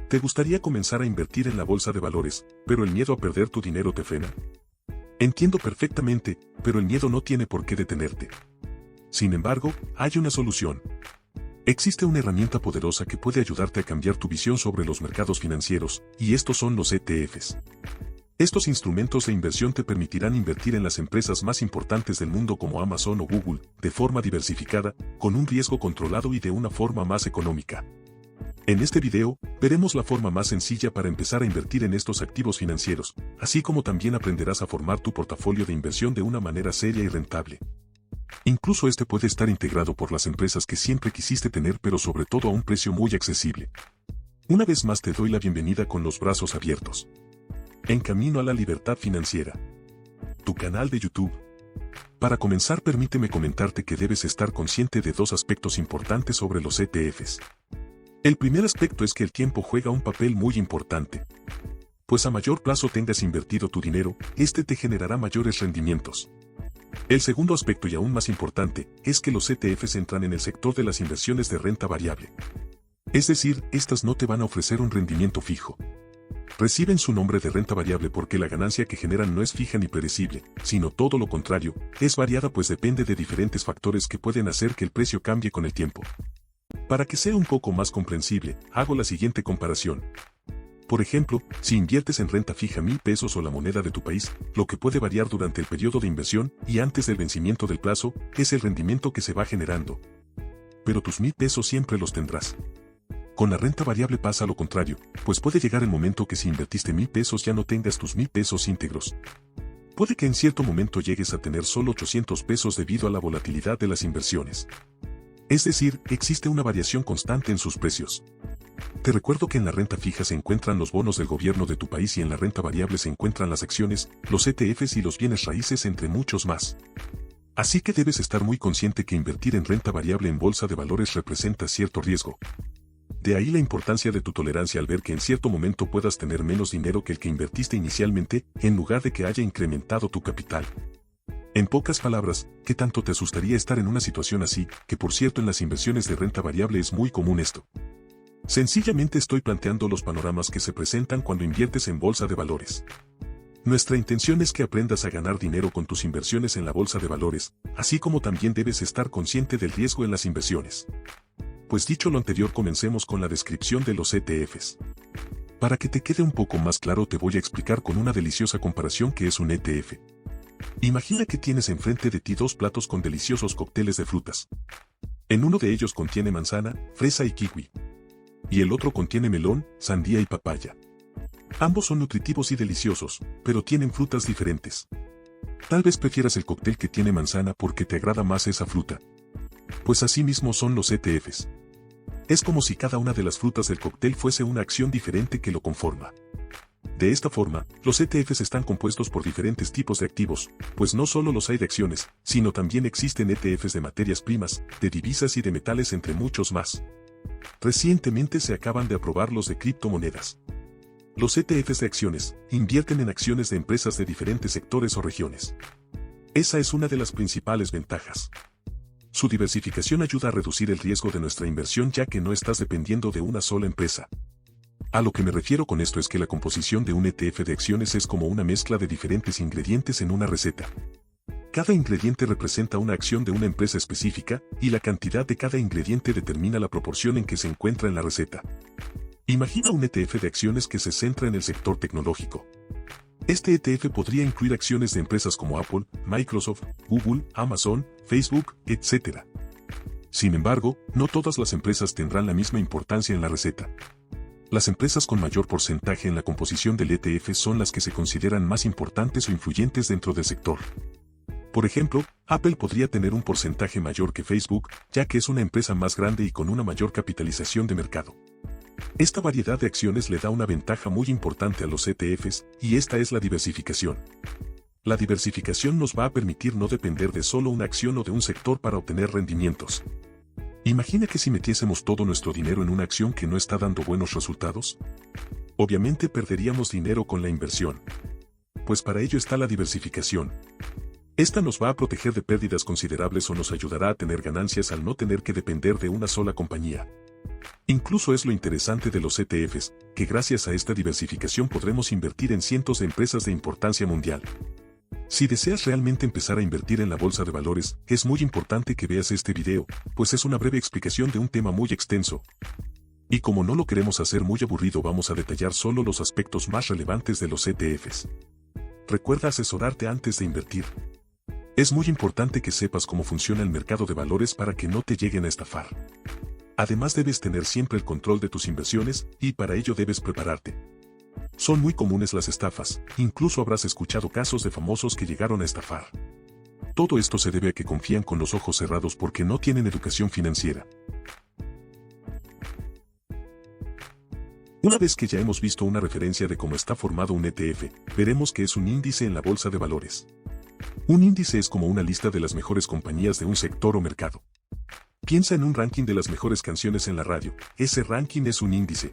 ¿Te gustaría comenzar a invertir en la bolsa de valores, pero el miedo a perder tu dinero te frena? Entiendo perfectamente, pero el miedo no tiene por qué detenerte. Sin embargo, hay una solución. Existe una herramienta poderosa que puede ayudarte a cambiar tu visión sobre los mercados financieros, y estos son los ETFs. Estos instrumentos de inversión te permitirán invertir en las empresas más importantes del mundo como Amazon o Google, de forma diversificada, con un riesgo controlado y de una forma más económica. En este video, veremos la forma más sencilla para empezar a invertir en estos activos financieros, así como también aprenderás a formar tu portafolio de inversión de una manera seria y rentable. Incluso este puede estar integrado por las empresas que siempre quisiste tener, pero sobre todo a un precio muy accesible. Una vez más te doy la bienvenida con los brazos abiertos. En camino a la libertad financiera. Tu canal de YouTube. Para comenzar, permíteme comentarte que debes estar consciente de dos aspectos importantes sobre los ETFs. El primer aspecto es que el tiempo juega un papel muy importante. Pues a mayor plazo tengas invertido tu dinero, este te generará mayores rendimientos. El segundo aspecto, y aún más importante, es que los ETFs entran en el sector de las inversiones de renta variable. Es decir, estas no te van a ofrecer un rendimiento fijo. Reciben su nombre de renta variable porque la ganancia que generan no es fija ni predecible, sino todo lo contrario, es variada, pues depende de diferentes factores que pueden hacer que el precio cambie con el tiempo. Para que sea un poco más comprensible, hago la siguiente comparación. Por ejemplo, si inviertes en renta fija 1,000 pesos o la moneda de tu país, lo que puede variar durante el periodo de inversión y antes del vencimiento del plazo, es el rendimiento que se va generando. Pero tus 1,000 pesos siempre los tendrás. Con la renta variable pasa lo contrario, pues puede llegar el momento que si invertiste 1,000 pesos ya no tengas tus 1,000 pesos íntegros. Puede que en cierto momento llegues a tener solo 800 pesos debido a la volatilidad de las inversiones. Es decir, existe una variación constante en sus precios. Te recuerdo que en la renta fija se encuentran los bonos del gobierno de tu país y en la renta variable se encuentran las acciones, los ETFs y los bienes raíces, entre muchos más. Así que debes estar muy consciente que invertir en renta variable en bolsa de valores representa cierto riesgo. De ahí la importancia de tu tolerancia al ver que en cierto momento puedas tener menos dinero que el que invertiste inicialmente, en lugar de que haya incrementado tu capital. En pocas palabras, ¿qué tanto te asustaría estar en una situación así? Que por cierto, en las inversiones de renta variable es muy común esto. Sencillamente estoy planteando los panoramas que se presentan cuando inviertes en bolsa de valores. Nuestra intención es que aprendas a ganar dinero con tus inversiones en la bolsa de valores, así como también debes estar consciente del riesgo en las inversiones. Pues dicho lo anterior, comencemos con la descripción de los ETFs. Para que te quede un poco más claro, te voy a explicar con una deliciosa comparación qué es un ETF. Imagina que tienes enfrente de ti dos platos con deliciosos cócteles de frutas. En uno de ellos contiene manzana, fresa y kiwi. Y el otro contiene melón, sandía y papaya. Ambos son nutritivos y deliciosos, pero tienen frutas diferentes. Tal vez prefieras el cóctel que tiene manzana porque te agrada más esa fruta. Pues así mismo son los ETFs. Es como si cada una de las frutas del cóctel fuese una acción diferente que lo conforma. De esta forma, los ETFs están compuestos por diferentes tipos de activos, pues no solo los hay de acciones, sino también existen ETFs de materias primas, de divisas y de metales, entre muchos más. Recientemente se acaban de aprobar los de criptomonedas. Los ETFs de acciones invierten en acciones de empresas de diferentes sectores o regiones. Esa es una de las principales ventajas. Su diversificación ayuda a reducir el riesgo de nuestra inversión, ya que no estás dependiendo de una sola empresa. A lo que me refiero con esto es que la composición de un ETF de acciones es como una mezcla de diferentes ingredientes en una receta. Cada ingrediente representa una acción de una empresa específica, y la cantidad de cada ingrediente determina la proporción en que se encuentra en la receta. Imagina un ETF de acciones que se centra en el sector tecnológico. Este ETF podría incluir acciones de empresas como Apple, Microsoft, Google, Amazon, Facebook, etc. Sin embargo, no todas las empresas tendrán la misma importancia en la receta. Las empresas con mayor porcentaje en la composición del ETF son las que se consideran más importantes o influyentes dentro del sector. Por ejemplo, Apple podría tener un porcentaje mayor que Facebook, ya que es una empresa más grande y con una mayor capitalización de mercado. Esta variedad de acciones le da una ventaja muy importante a los ETFs, y esta es la diversificación. La diversificación nos va a permitir no depender de solo una acción o de un sector para obtener rendimientos. Imagina que si metiésemos todo nuestro dinero en una acción que no está dando buenos resultados. Obviamente perderíamos dinero con la inversión. Pues para ello está la diversificación. Esta nos va a proteger de pérdidas considerables o nos ayudará a tener ganancias al no tener que depender de una sola compañía. Incluso es lo interesante de los ETFs, que gracias a esta diversificación podremos invertir en cientos de empresas de importancia mundial. Si deseas realmente empezar a invertir en la bolsa de valores, es muy importante que veas este video, pues es una breve explicación de un tema muy extenso. Y como no lo queremos hacer muy aburrido, vamos a detallar solo los aspectos más relevantes de los ETFs. Recuerda asesorarte antes de invertir. Es muy importante que sepas cómo funciona el mercado de valores para que no te lleguen a estafar. Además debes tener siempre el control de tus inversiones, y para ello debes prepararte. Son muy comunes las estafas, incluso habrás escuchado casos de famosos que llegaron a estafar. Todo esto se debe a que confían con los ojos cerrados porque no tienen educación financiera. Una vez que ya hemos visto una referencia de cómo está formado un ETF, veremos que es un índice en la bolsa de valores. Un índice es como una lista de las mejores compañías de un sector o mercado. Piensa en un ranking de las mejores canciones en la radio, ese ranking es un índice.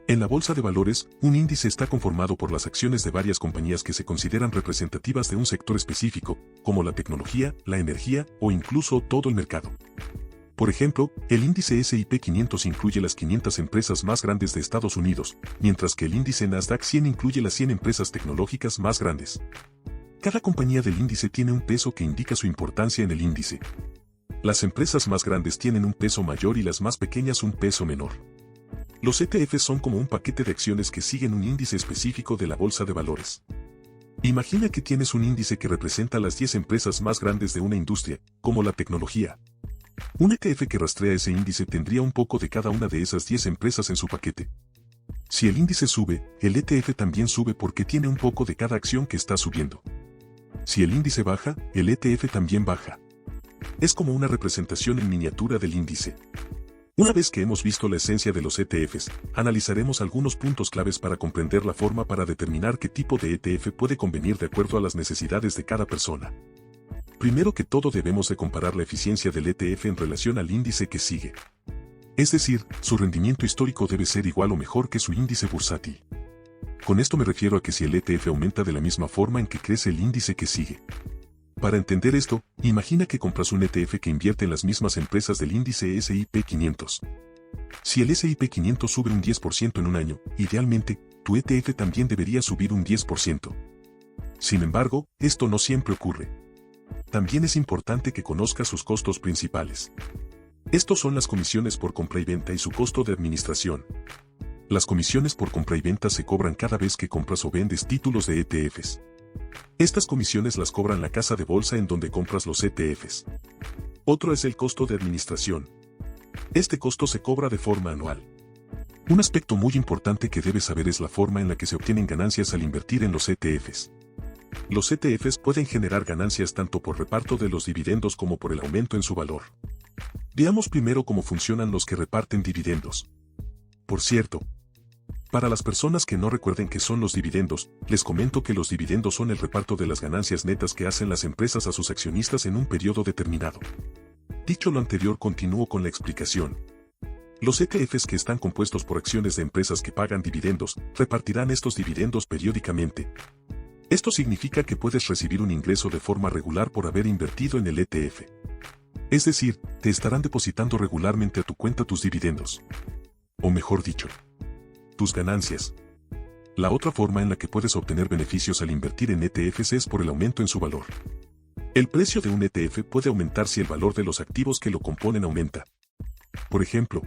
En la bolsa de valores, un índice está conformado por las acciones de varias compañías que se consideran representativas de un sector específico, como la tecnología, la energía o incluso todo el mercado. Por ejemplo, el índice S&P 500 incluye las 500 empresas más grandes de Estados Unidos, mientras que el índice Nasdaq 100 incluye las 100 empresas tecnológicas más grandes. Cada compañía del índice tiene un peso que indica su importancia en el índice. Las empresas más grandes tienen un peso mayor y las más pequeñas un peso menor. Los ETFs son como un paquete de acciones que siguen un índice específico de la bolsa de valores. Imagina que tienes un índice que representa las 10 empresas más grandes de una industria, como la tecnología. Un ETF que rastrea ese índice tendría un poco de cada una de esas 10 empresas en su paquete. Si el índice sube, el ETF también sube porque tiene un poco de cada acción que está subiendo. Si el índice baja, el ETF también baja. Es como una representación en miniatura del índice. Una vez que hemos visto la esencia de los ETFs, analizaremos algunos puntos claves para comprender la forma para determinar qué tipo de ETF puede convenir de acuerdo a las necesidades de cada persona. Primero que todo debemos de comparar la eficiencia del ETF en relación al índice que sigue. Es decir, su rendimiento histórico debe ser igual o mejor que su índice bursátil. Con esto me refiero a que si el ETF aumenta de la misma forma en que crece el índice que sigue. Para entender esto, imagina que compras un ETF que invierte en las mismas empresas del índice S&P 500. Si el S&P 500 sube un 10% en un año, idealmente, tu ETF también debería subir un 10%. Sin embargo, esto no siempre ocurre. También es importante que conozcas sus costos principales. Estos son las comisiones por compra y venta y su costo de administración. Las comisiones por compra y venta se cobran cada vez que compras o vendes títulos de ETFs. Estas comisiones las cobran la casa de bolsa en donde compras los ETFs. Otro es el costo de administración. Este costo se cobra de forma anual. Un aspecto muy importante que debes saber es la forma en la que se obtienen ganancias al invertir en los ETFs. Los ETFs pueden generar ganancias tanto por reparto de los dividendos como por el aumento en su valor. Veamos primero cómo funcionan los que reparten dividendos. Por cierto, para las personas que no recuerden qué son los dividendos, les comento que los dividendos son el reparto de las ganancias netas que hacen las empresas a sus accionistas en un periodo determinado. Dicho lo anterior, continúo con la explicación. Los ETFs que están compuestos por acciones de empresas que pagan dividendos, repartirán estos dividendos periódicamente. Esto significa que puedes recibir un ingreso de forma regular por haber invertido en el ETF. Es decir, te estarán depositando regularmente a tu cuenta tus dividendos. O mejor dicho, tus ganancias. La otra forma en la que puedes obtener beneficios al invertir en ETFs es por el aumento en su valor. El precio de un ETF puede aumentar si el valor de los activos que lo componen aumenta. Por ejemplo,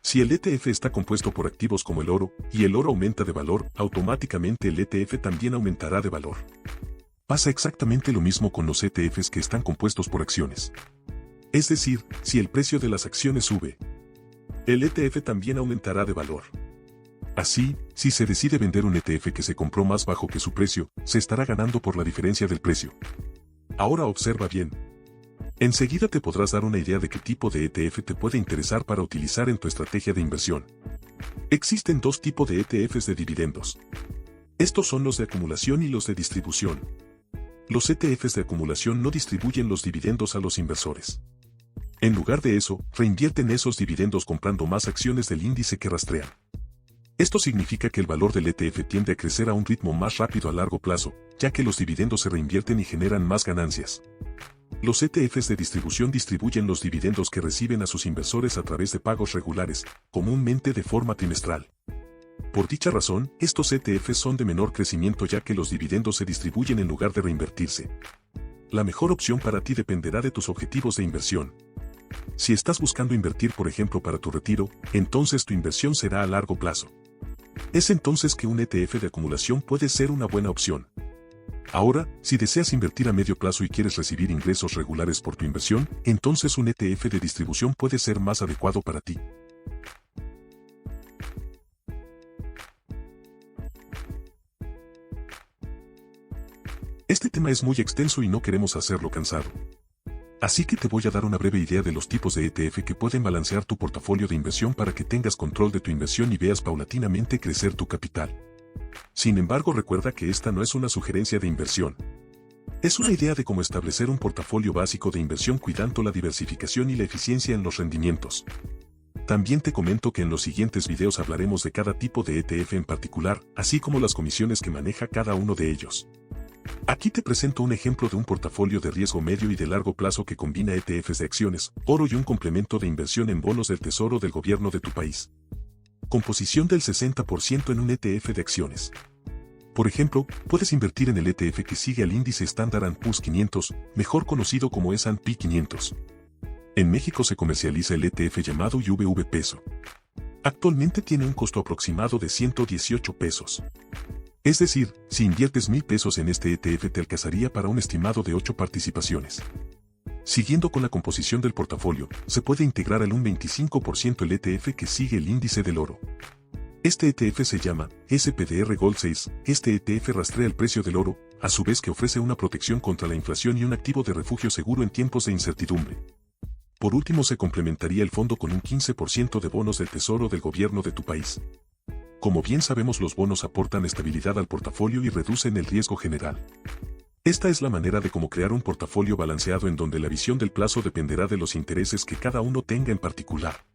si el ETF está compuesto por activos como el oro, y el oro aumenta de valor, automáticamente el ETF también aumentará de valor. Pasa exactamente lo mismo con los ETFs que están compuestos por acciones. Es decir, si el precio de las acciones sube, el ETF también aumentará de valor. Así, si se decide vender un ETF que se compró más bajo que su precio, se estará ganando por la diferencia del precio. Ahora observa bien. Enseguida te podrás dar una idea de qué tipo de ETF te puede interesar para utilizar en tu estrategia de inversión. Existen dos tipos de ETFs de dividendos. Estos son los de acumulación y los de distribución. Los ETFs de acumulación no distribuyen los dividendos a los inversores. En lugar de eso, reinvierten esos dividendos comprando más acciones del índice que rastrean. Esto significa que el valor del ETF tiende a crecer a un ritmo más rápido a largo plazo, ya que los dividendos se reinvierten y generan más ganancias. Los ETFs de distribución distribuyen los dividendos que reciben a sus inversores a través de pagos regulares, comúnmente de forma trimestral. Por dicha razón, estos ETFs son de menor crecimiento ya que los dividendos se distribuyen en lugar de reinvertirse. La mejor opción para ti dependerá de tus objetivos de inversión. Si estás buscando invertir por ejemplo para tu retiro, entonces tu inversión será a largo plazo. Es entonces que un ETF de acumulación puede ser una buena opción. Ahora, si deseas invertir a medio plazo y quieres recibir ingresos regulares por tu inversión, entonces un ETF de distribución puede ser más adecuado para ti. Este tema es muy extenso y no queremos hacerlo cansado. Así que te voy a dar una breve idea de los tipos de ETF que pueden balancear tu portafolio de inversión para que tengas control de tu inversión y veas paulatinamente crecer tu capital. Sin embargo, recuerda que esta no es una sugerencia de inversión. Es una idea de cómo establecer un portafolio básico de inversión cuidando la diversificación y la eficiencia en los rendimientos. También te comento que en los siguientes videos hablaremos de cada tipo de ETF en particular, así como las comisiones que maneja cada uno de ellos. Aquí te presento un ejemplo de un portafolio de riesgo medio y de largo plazo que combina ETFs de acciones, oro y un complemento de inversión en bonos del tesoro del gobierno de tu país. Composición del 60% en un ETF de acciones. Por ejemplo, puedes invertir en el ETF que sigue al índice Standard & Poor's 500, mejor conocido como S&P 500. En México se comercializa el ETF llamado IVV Peso. Actualmente tiene un costo aproximado de 118 pesos. Es decir, si inviertes 1,000 pesos en este ETF te alcanzaría para un estimado de 8 participaciones. Siguiendo con la composición del portafolio, se puede integrar al un 25% el ETF que sigue el índice del oro. Este ETF se llama SPDR Gold 6, este ETF rastrea el precio del oro, a su vez que ofrece una protección contra la inflación y un activo de refugio seguro en tiempos de incertidumbre. Por último se complementaría el fondo con un 15% de bonos del tesoro del gobierno de tu país. Como bien sabemos, los bonos aportan estabilidad al portafolio y reducen el riesgo general. Esta es la manera de cómo crear un portafolio balanceado en donde la visión del plazo dependerá de los intereses que cada uno tenga en particular.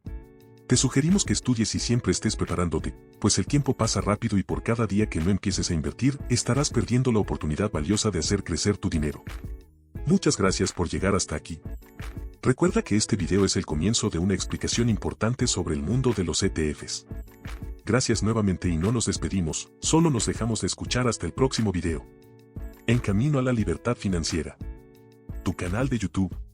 Te sugerimos que estudies y siempre estés preparándote, pues el tiempo pasa rápido y por cada día que no empieces a invertir, estarás perdiendo la oportunidad valiosa de hacer crecer tu dinero. Muchas gracias por llegar hasta aquí. Recuerda que este video es el comienzo de una explicación importante sobre el mundo de los ETFs. Gracias nuevamente y no nos despedimos, solo nos dejamos de escuchar hasta el próximo video. En camino a la libertad financiera. Tu canal de YouTube.